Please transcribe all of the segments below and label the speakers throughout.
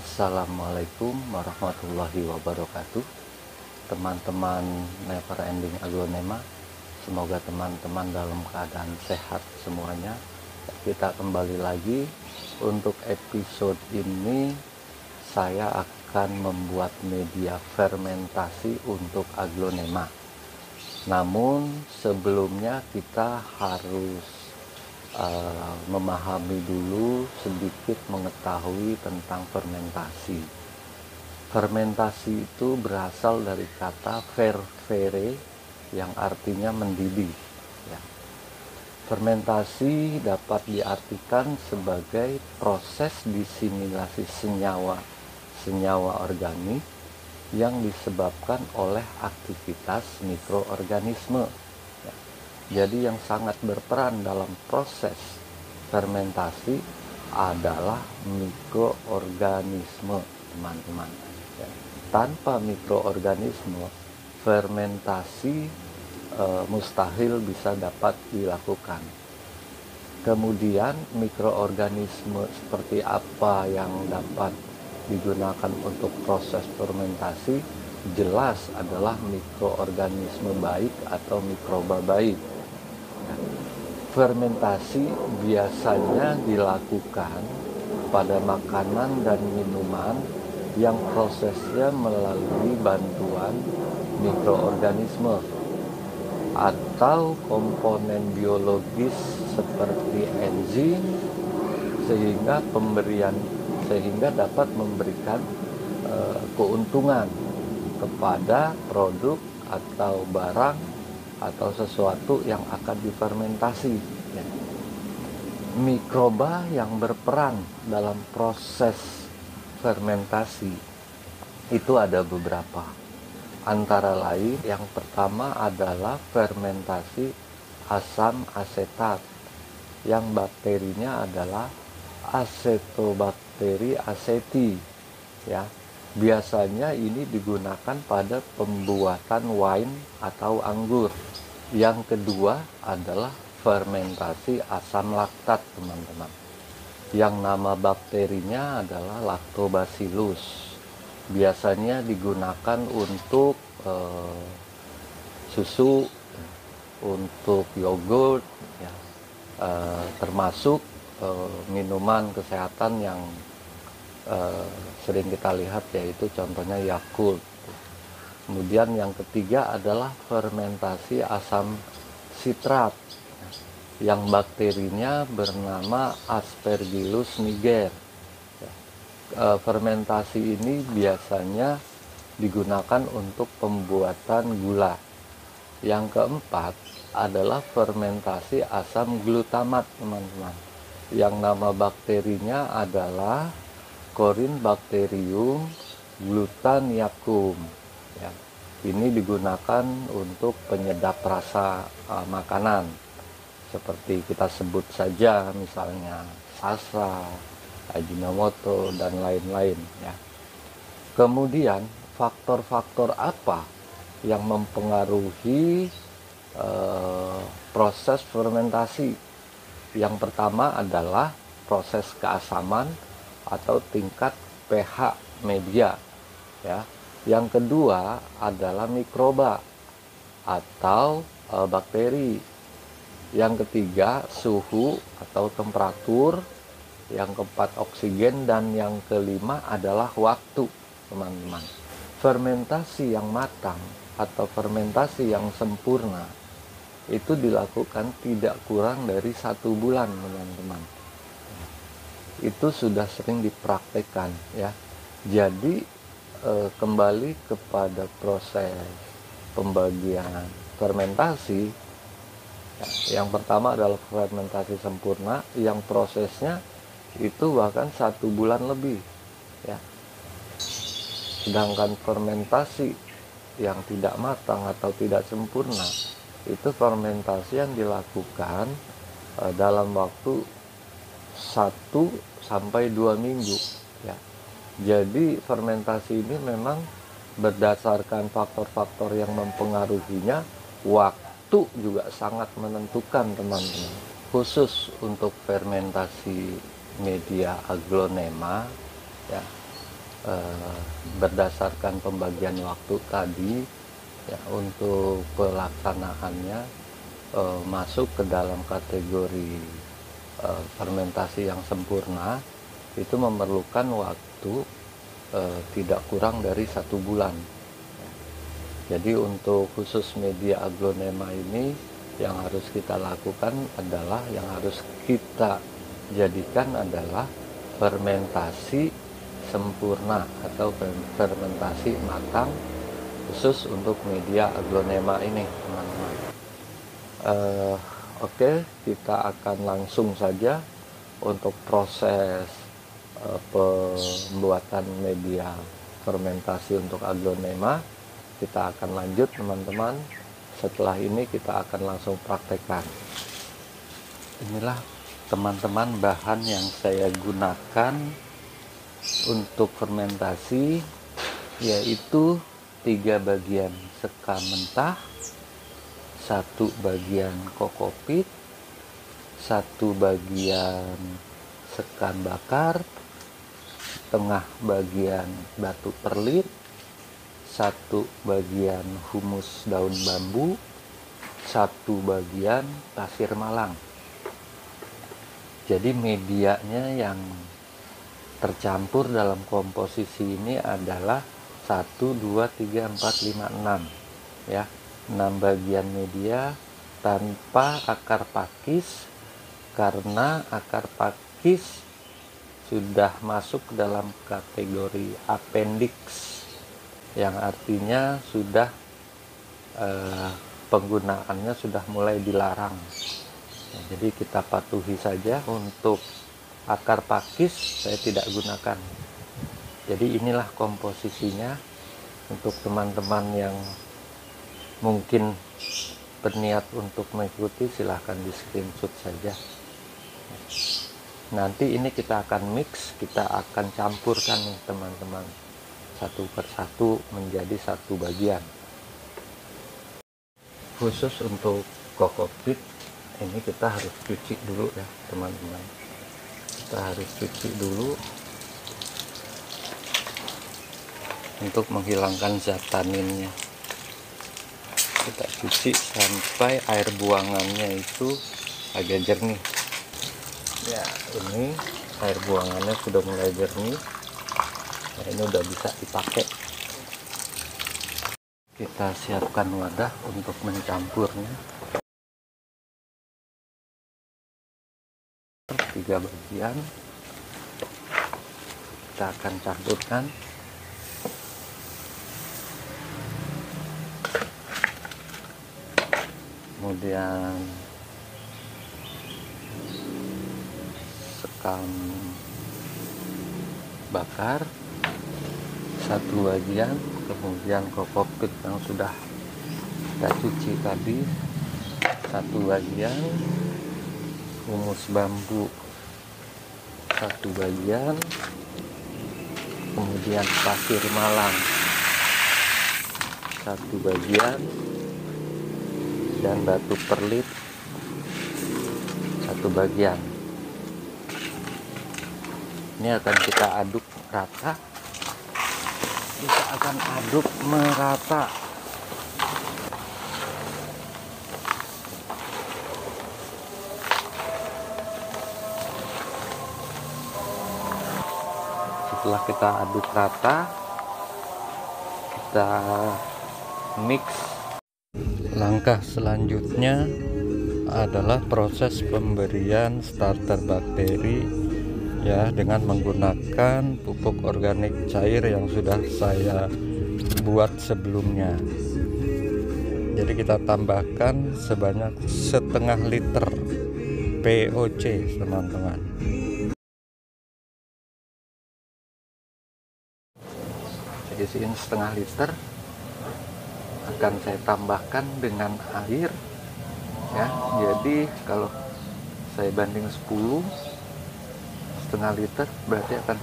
Speaker 1: Assalamualaikum warahmatullahi wabarakatuh. Teman-teman Never Ending Aglonema, semoga teman-teman dalam keadaan sehat semuanya. Kita kembali lagi. Untuk episode ini saya akan membuat media fermentasi untuk aglonema. Namun sebelumnya kita harus memahami dulu sedikit mengetahui tentang fermentasi. Fermentasi itu berasal dari kata fervere yang artinya mendidih. Ya. Fermentasi dapat diartikan sebagai proses disimilasi senyawa organik yang disebabkan oleh aktivitas mikroorganisme. Jadi yang sangat berperan dalam proses fermentasi adalah mikroorganisme, teman-teman. Ya. Tanpa mikroorganisme, fermentasi mustahil bisa dapat dilakukan. Kemudian mikroorganisme seperti apa yang dapat digunakan untuk proses fermentasi? Jelas adalah mikroorganisme baik atau mikroba baik. Fermentasi biasanya dilakukan pada makanan dan minuman yang prosesnya melalui bantuan mikroorganisme atau komponen biologis seperti enzim sehingga dapat memberikan keuntungan kepada produk atau barang atau sesuatu yang akan difermentasi. Ya. Mikroba yang berperan dalam proses fermentasi itu ada beberapa. Antara lain yang pertama adalah fermentasi asam asetat yang bakterinya adalah Acetobacter aceti. Ya. Biasanya ini digunakan pada pembuatan wine atau anggur. Yang kedua adalah fermentasi asam laktat, teman-teman. Yang nama bakterinya adalah Lactobacillus. Biasanya digunakan untuk susu, untuk yogurt, ya, termasuk minuman kesehatan yang sering kita lihat, yaitu contohnya Yakult. Kemudian yang ketiga adalah fermentasi asam sitrat yang bakterinya bernama Aspergillus niger. Fermentasi ini biasanya digunakan untuk pembuatan gula. Yang keempat adalah fermentasi asam glutamat, teman-teman, yang nama bakterinya adalah Corynebacterium glutaniacum. Ya, ini digunakan untuk penyedap rasa makanan, seperti kita sebut saja misalnya salsa, Ajinomoto, dan lain-lain. Ya. Kemudian faktor-faktor apa yang mempengaruhi proses fermentasi? Yang pertama adalah proses keasaman atau tingkat pH media. Ya. Yang kedua adalah mikroba atau bakteri. Yang ketiga suhu atau temperatur. Yang keempat oksigen, dan yang kelima adalah waktu, teman-teman. Fermentasi yang matang atau fermentasi yang sempurna itu dilakukan tidak kurang dari 1 bulan, teman-teman. Itu sudah sering dipraktekkan, ya. Jadi kembali kepada proses pembagian fermentasi, ya, yang pertama adalah fermentasi sempurna yang prosesnya itu bahkan 1 bulan lebih, ya. Sedangkan fermentasi yang tidak matang atau tidak sempurna itu fermentasi yang dilakukan dalam waktu 1 sampai 2 minggu, ya. Jadi fermentasi ini memang berdasarkan faktor-faktor yang mempengaruhinya. Waktu juga sangat menentukan, teman-teman. Khusus untuk fermentasi media aglonema, ya, berdasarkan pembagian waktu tadi ya, untuk pelaksanaannya masuk ke dalam kategori fermentasi yang sempurna, itu memerlukan waktu tidak kurang dari 1 bulan. Jadi untuk khusus media aglonema ini, yang harus kita lakukan adalah, yang harus kita jadikan adalah fermentasi sempurna atau fermentasi matang khusus untuk media aglonema ini, teman-teman. Oke, kita akan langsung saja untuk proses pembuatan media fermentasi untuk aglonema. Kita akan lanjut, teman-teman. Setelah ini kita akan langsung praktekkan. Inilah, teman-teman, bahan yang saya gunakan untuk fermentasi, yaitu 3 bagian sekam mentah, 1 bagian kokopit, 1 bagian sekam bakar, setengah bagian batu perlit, 1 bagian humus daun bambu, 1 bagian pasir malang. Jadi medianya yang tercampur dalam komposisi ini adalah 1, 2, 3, 4, 5, 6 ya. 6 bagian media tanpa akar pakis, karena akar pakis sudah masuk dalam kategori appendix, yang artinya sudah penggunaannya sudah mulai dilarang. Ya, jadi kita patuhi saja. Untuk akar pakis saya tidak gunakan. Jadi inilah komposisinya. Untuk teman-teman yang mungkin berniat untuk mengikuti, silahkan di screenshot saja. Nanti ini kita akan mix, kita akan campurkan nih, teman-teman, satu persatu menjadi 1 bagian. Khusus untuk kokopit ini kita harus cuci dulu ya, teman-teman. Kita harus cuci dulu untuk menghilangkan zat taninnya. Kita cuci sampai air buangannya itu agak jernih ya. Ini air buangannya sudah mulai jernih. Nah, ini udah bisa dipakai. Kita siapkan wadah untuk mencampurnya. 3 bagian kita akan campurkan. Kemudian sekam bakar 1 bagian, kemudian kokopit yang sudah kita cuci tadi 1 bagian, humus bambu 1 bagian, kemudian pasir malang 1 bagian, dan batu perlit 1 bagian. Ini akan kita aduk rata. Kita akan aduk merata. Setelah kita aduk rata, kita mix. Langkah selanjutnya adalah proses pemberian starter bakteri ya, dengan menggunakan pupuk organik cair yang sudah saya buat sebelumnya. Jadi kita tambahkan sebanyak setengah liter POC, teman-teman. Saya isiin setengah liter, akan saya tambahkan dengan air ya. Jadi kalau saya banding 10, setengah liter berarti akan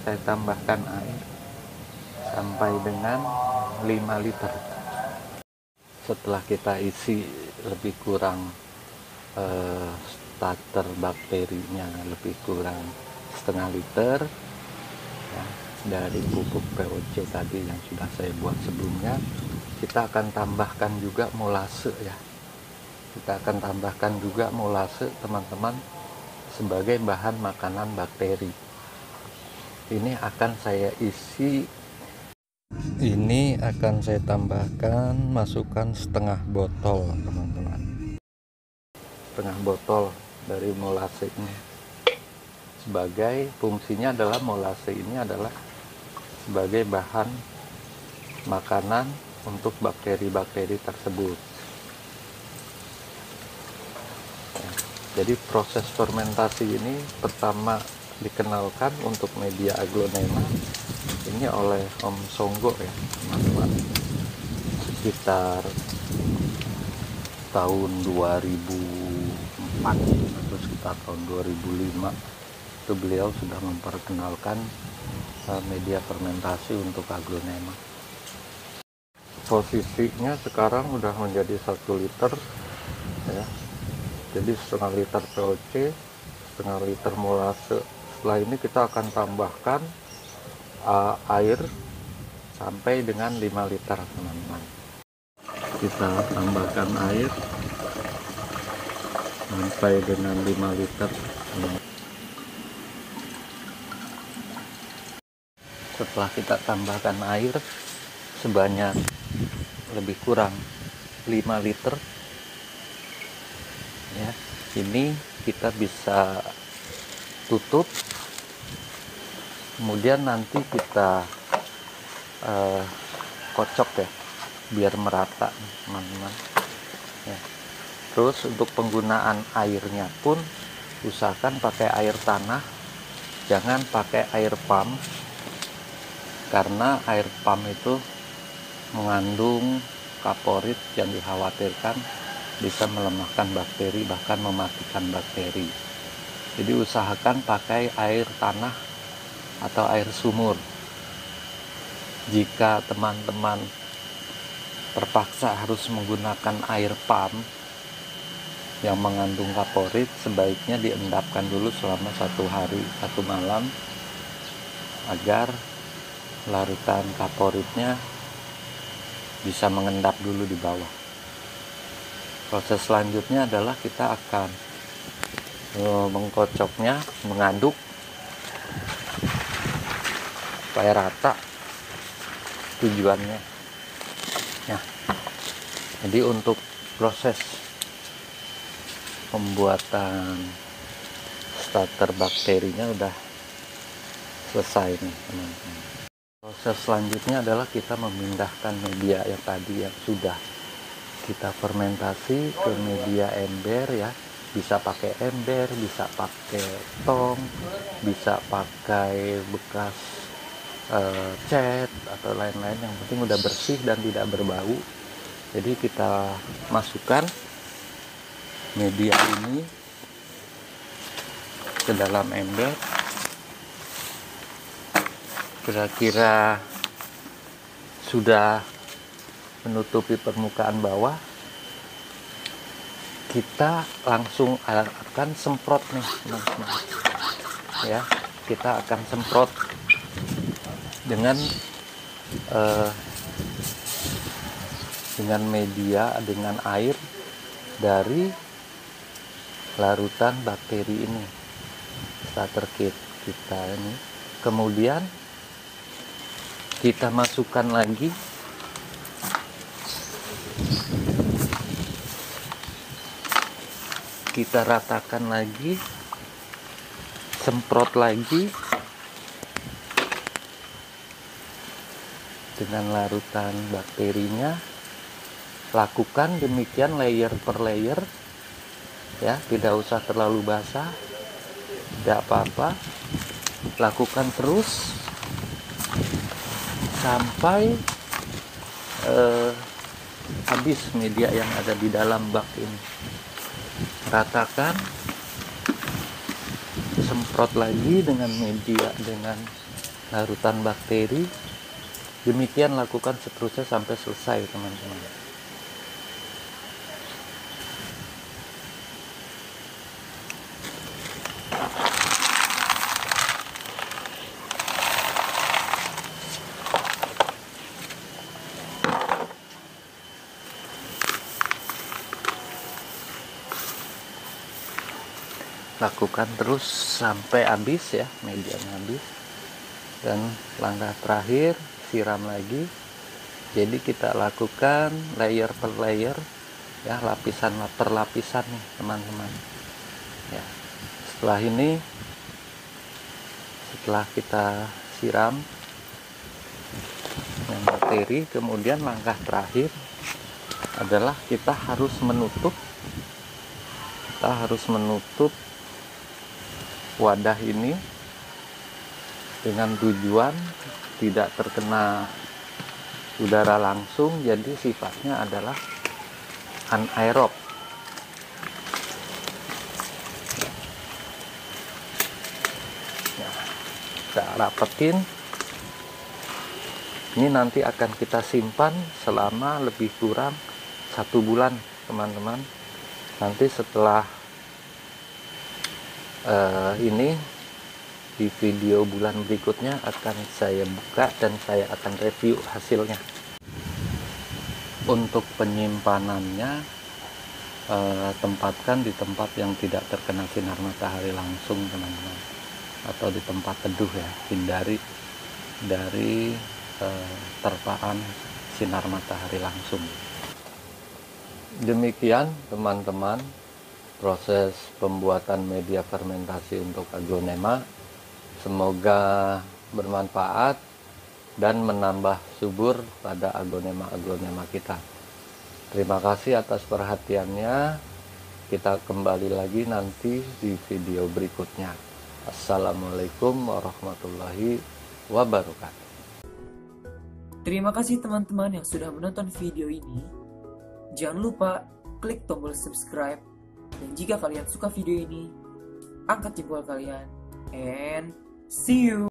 Speaker 1: saya tambahkan air sampai dengan 5 liter. Setelah kita isi lebih kurang starter bakterinya lebih kurang setengah liter ya, dari pupuk POC tadi yang sudah saya buat sebelumnya. Kita akan tambahkan juga molase ya. Kita akan tambahkan juga molase teman-teman sebagai bahan makanan bakteri. Ini akan saya isi, ini akan saya tambahkan, masukkan setengah botol teman-teman, setengah botol dari molase ini. Sebagai fungsinya adalah molase ini adalah sebagai bahan makanan untuk bakteri-bakteri tersebut. Jadi proses fermentasi ini pertama dikenalkan untuk media aglonema ini oleh Om Songgo ya teman-teman, sekitar tahun 2004 atau sekitar tahun 2005 itu beliau sudah memperkenalkan media fermentasi untuk aglonema. Posisinya sekarang udah menjadi 1 liter ya. Jadi setengah liter POC, setengah liter molase. Setelah ini kita akan tambahkan air sampai dengan 5 liter teman-teman. Kita tambahkan air sampai dengan 5 liter. Setelah kita tambahkan air sebanyak lebih kurang 5 liter ya, ini kita bisa tutup, kemudian nanti kita kocok ya biar merata teman-teman ya. Terus untuk penggunaan airnya pun usahakan pakai air tanah, jangan pakai air pump, karena air pump itu mengandung kaporit yang dikhawatirkan bisa melemahkan bakteri, bahkan mematikan bakteri. Jadi usahakan pakai air tanah atau air sumur. Jika teman-teman terpaksa harus menggunakan air pump yang mengandung kaporit, sebaiknya diendapkan dulu selama 1 hari 1 malam agar larutan kaporitnya bisa mengendap dulu di bawah. Proses selanjutnya adalah kita akan mengkocoknya, mengaduk supaya rata tujuannya ya. Jadi untuk proses pembuatan starter bakterinya udah selesai nih teman-teman. Proses selanjutnya adalah kita memindahkan media yang tadi yang sudah kita fermentasi ke media ember ya. Bisa pakai ember, bisa pakai tong, bisa pakai bekas cat atau lain-lain, yang penting udah bersih dan tidak berbau. Jadi kita masukkan media ini ke dalam ember, kira-kira sudah menutupi permukaan bawah. Kita langsung akan semprot nih teman-teman ya. Kita akan semprot dengan media, dengan air dari larutan bakteri ini, starter kit kita ini. Kemudian kita masukkan lagi kita ratakan lagi, semprot lagi dengan larutan bakterinya. Lakukan demikian layer per layer ya, tidak usah terlalu basah, tidak apa-apa. Lakukan terus sampai habis media yang ada di dalam bak ini. Ratakan, semprot lagi dengan media, dengan larutan bakteri. Demikian lakukan seterusnya sampai selesai teman-teman. lakukan terus sampai habis ya, medianya habis. Dan langkah terakhir siram lagi. Jadi kita lakukan layer per layer ya, lapisan per lapisan nih teman-teman ya. Setelah kita siram yang materi, kemudian langkah terakhir adalah kita harus menutup wadah ini dengan tujuan tidak terkena udara langsung, jadi sifatnya adalah anaerob. Kita rapetin. Ini nanti akan kita simpan selama lebih kurang 1 bulan teman-teman. Nanti setelah ini di video bulan berikutnya akan saya buka dan saya akan review hasilnya. Untuk penyimpanannya, tempatkan di tempat yang tidak terkena sinar matahari langsung teman-teman, atau di tempat teduh ya. Hindari dari terpaan sinar matahari langsung. Demikian teman-teman proses pembuatan media fermentasi untuk aglonema. Semoga bermanfaat dan menambah subur pada aglonema kita. Terima kasih atas perhatiannya. Kita kembali lagi nanti di video berikutnya. Assalamualaikum warahmatullahi wabarakatuh.
Speaker 2: Terima kasih teman-teman yang sudah menonton video ini. Jangan lupa klik tombol subscribe. Dan jika kalian suka video ini, angkat jempol kalian. And see you!